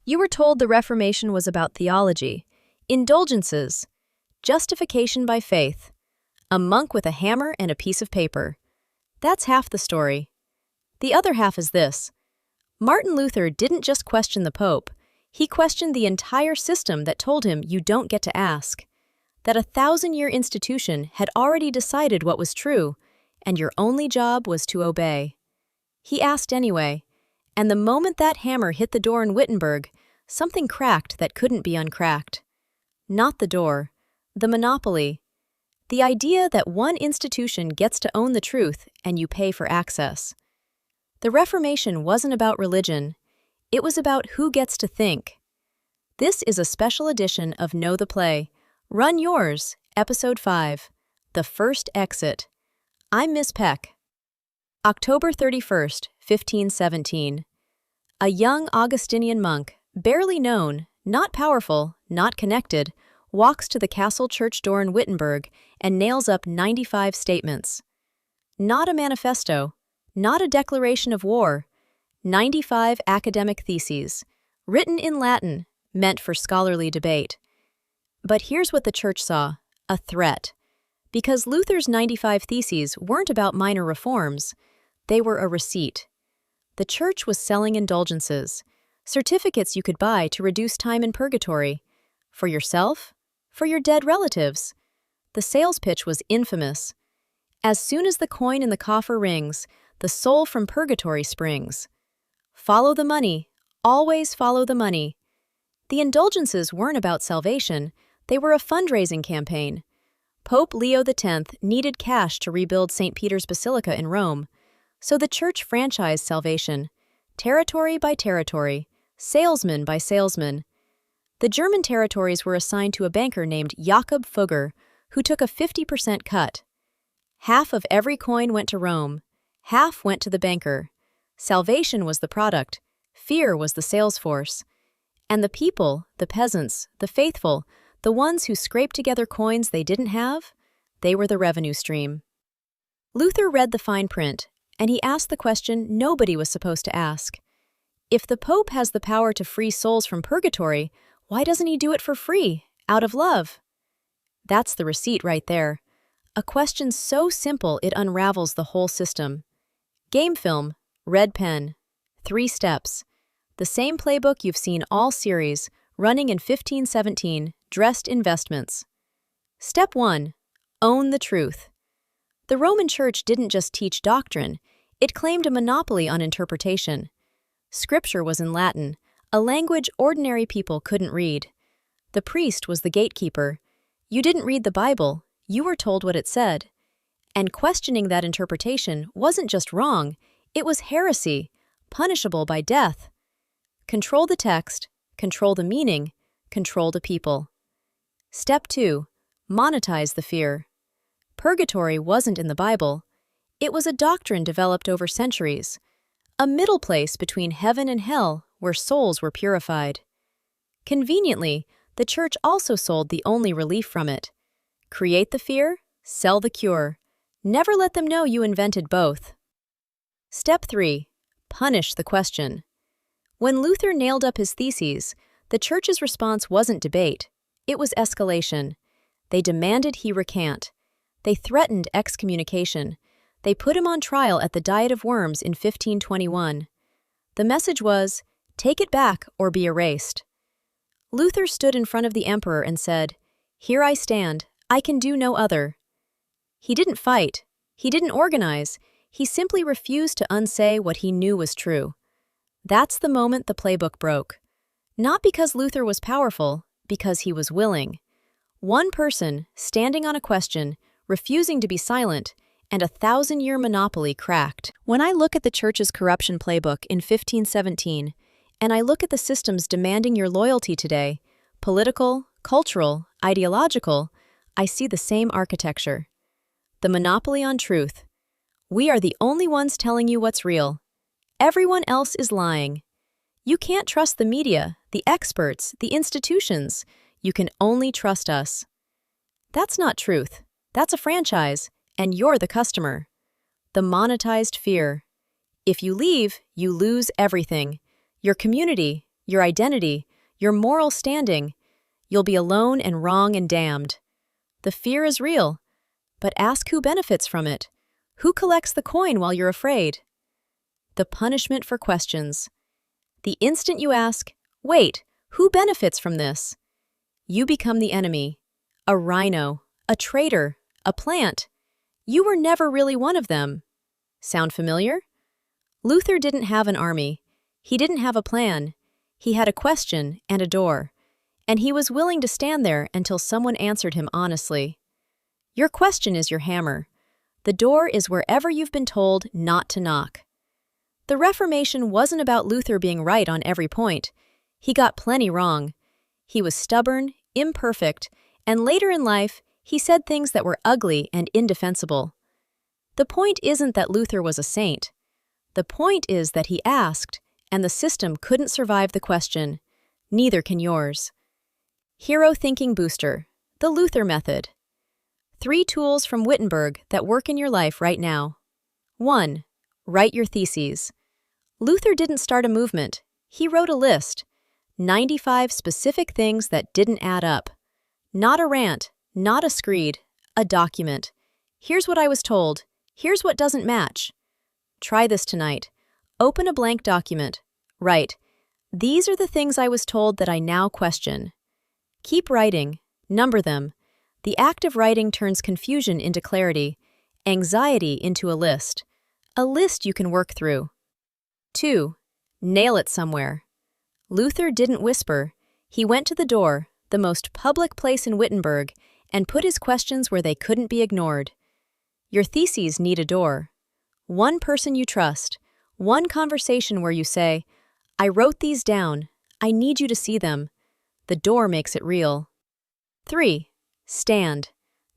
You were told the Reformation was about theology, indulgences, justification by faith, a monk with a hammer and a piece of paper. That's half the story. The other half is this. Martin Luther didn't just question the Pope, he questioned the entire system that told him you don't get to ask, that a 1,000-year institution had already decided what was true, and your only job was to obey. He asked anyway, and the moment that hammer hit the door in Wittenberg, something cracked that couldn't be uncracked. Not the door, the monopoly. The idea that one institution gets to own the truth and you pay for access. The Reformation wasn't about religion, it was about who gets to think. This is a special edition of Know the Play. Run Yours, Episode 5, The First Exit. I'm Miss Peck. October 31st, 1517. A young Augustinian monk, barely known, not powerful, not connected, walks to the castle church door in Wittenberg and nails up 95 statements. Not a manifesto, not a declaration of war, 95 academic theses, written in Latin, meant for scholarly debate. But here's what the church saw, a threat. Because Luther's 95 theses weren't about minor reforms, they were a receipt. The church was selling indulgences, certificates you could buy to reduce time in purgatory. For yourself? For your dead relatives. The sales pitch was infamous. As soon as the coin in the coffer rings, the soul from purgatory springs. Follow the money, always follow the money. The indulgences weren't about salvation, they were a fundraising campaign. Pope Leo X needed cash to rebuild St. Peter's Basilica in Rome, so the church franchised salvation, territory by territory, salesman by salesman. The German territories were assigned to a banker named Jakob Fugger, who took a 50% cut. Half of every coin went to Rome, half went to the banker. Salvation was the product, fear was the sales force. And the people, the peasants, the faithful, the ones who scraped together coins they didn't have, they were the revenue stream. Luther read the fine print, and he asked the question nobody was supposed to ask. If the Pope has the power to free souls from purgatory, why doesn't he do it for free, out of love? That's the receipt right there. A question so simple it unravels the whole system. Game film, red pen, 3 steps. The same playbook you've seen all series, running in 1517, dressed investments. Step 1. Own the truth. The Roman Church didn't just teach doctrine, it claimed a monopoly on interpretation. Scripture was in Latin, a language ordinary people couldn't read. The priest was the gatekeeper. You didn't read the Bible, you were told what it said. And questioning that interpretation wasn't just wrong, it was heresy, punishable by death. Control the text, control the meaning, control the people. Step 2. Monetize the fear. Purgatory wasn't in the Bible. It was a doctrine developed over centuries, a middle place between heaven and hell where souls were purified. Conveniently, the church also sold the only relief from it. Create the fear, sell the cure. Never let them know you invented both. Step 3. Punish the question. When Luther nailed up his theses, the church's response wasn't debate, it was escalation. They demanded he recant. They threatened excommunication. They put him on trial at the Diet of Worms in 1521. The message was, take it back or be erased. Luther stood in front of the emperor and said, "Here I stand, I can do no other." He didn't fight, he didn't organize, he simply refused to unsay what he knew was true. That's the moment the playbook broke. Not because Luther was powerful, because he was willing. One person, standing on a question, refusing to be silent, and a 1,000-year monopoly cracked. When I look at the church's corruption playbook in 1517, and I look at the systems demanding your loyalty today, political, cultural, ideological, I see the same architecture. The monopoly on truth. We are the only ones telling you what's real. Everyone else is lying. You can't trust the media, the experts, the institutions. You can only trust us. That's not truth. That's a franchise, and you're the customer. The monetized fear. If you leave, you lose everything. Your community, your identity, your moral standing. You'll be alone and wrong and damned. The fear is real, but ask who benefits from it. Who collects the coin while you're afraid? The punishment for questions. The instant you ask, wait, who benefits from this? You become the enemy, a rhino, a traitor, a plant. You were never really one of them. Sound familiar? Luther didn't have an army. He didn't have a plan. He had a question and a door, and he was willing to stand there until someone answered him honestly. Your question is your hammer. The door is wherever you've been told not to knock. The Reformation wasn't about Luther being right on every point. He got plenty wrong. He was stubborn, imperfect, and later in life, he said things that were ugly and indefensible. The point isn't that Luther was a saint. The point is that he asked, and the system couldn't survive the question. Neither can yours. Hero Thinking Booster, the Luther Method. 3 tools from Wittenberg that work in your life right now. 1. Write your theses. Luther didn't start a movement. He wrote a list. 95 specific things that didn't add up. Not a rant, not a screed, a document. Here's what I was told. Here's what doesn't match. Try this tonight. Open a blank document. Write, these are the things I was told that I now question. Keep writing. Number them. The act of writing turns confusion into clarity, anxiety into a list you can work through. 2. Nail it somewhere. Luther didn't whisper. He went to the door, the most public place in Wittenberg, and put his questions where they couldn't be ignored. Your theses need a door. One person you trust, one conversation where you say, I wrote these down, I need you to see them. The door makes it real. 3. Stand.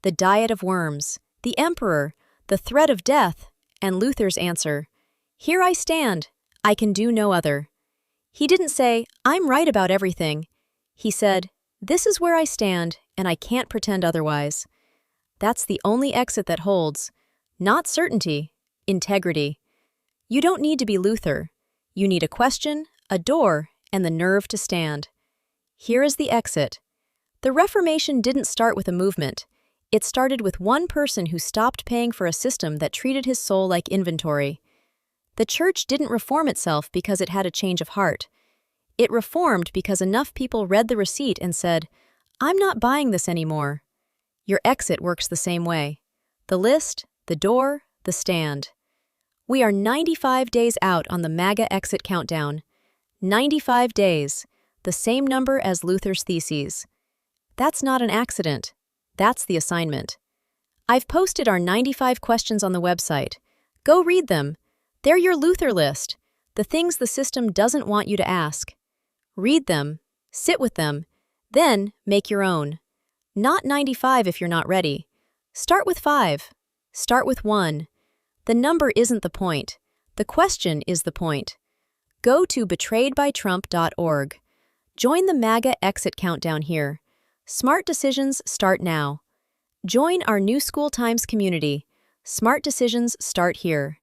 The diet of worms, the emperor, the threat of death, and Luther's answer, here I stand, I can do no other. He didn't say, I'm right about everything. He said, this is where I stand, and I can't pretend otherwise. That's the only exit that holds. Not certainty, integrity. You don't need to be Luther. You need a question, a door, and the nerve to stand. Here is the exit. The Reformation didn't start with a movement. It started with one person who stopped paying for a system that treated his soul like inventory. The church didn't reform itself because it had a change of heart. It reformed because enough people read the receipt and said, I'm not buying this anymore. Your exit works the same way. The list, the door, the stand. We are 95 days out on the MAGA Exit Countdown. 95 days, the same number as Luther's theses. That's not an accident. That's the assignment. I've posted our 95 questions on the website. Go read them. They're your Luther list, the things the system doesn't want you to ask. Read them, sit with them, then make your own. Not 95 if you're not ready. Start with 5. Start with 1. The number isn't the point. The question is the point. Go to betrayedbytrump.org. Join the MAGA Exit Countdown here. Smart decisions start now. Join our New School Times community. Smart decisions start here.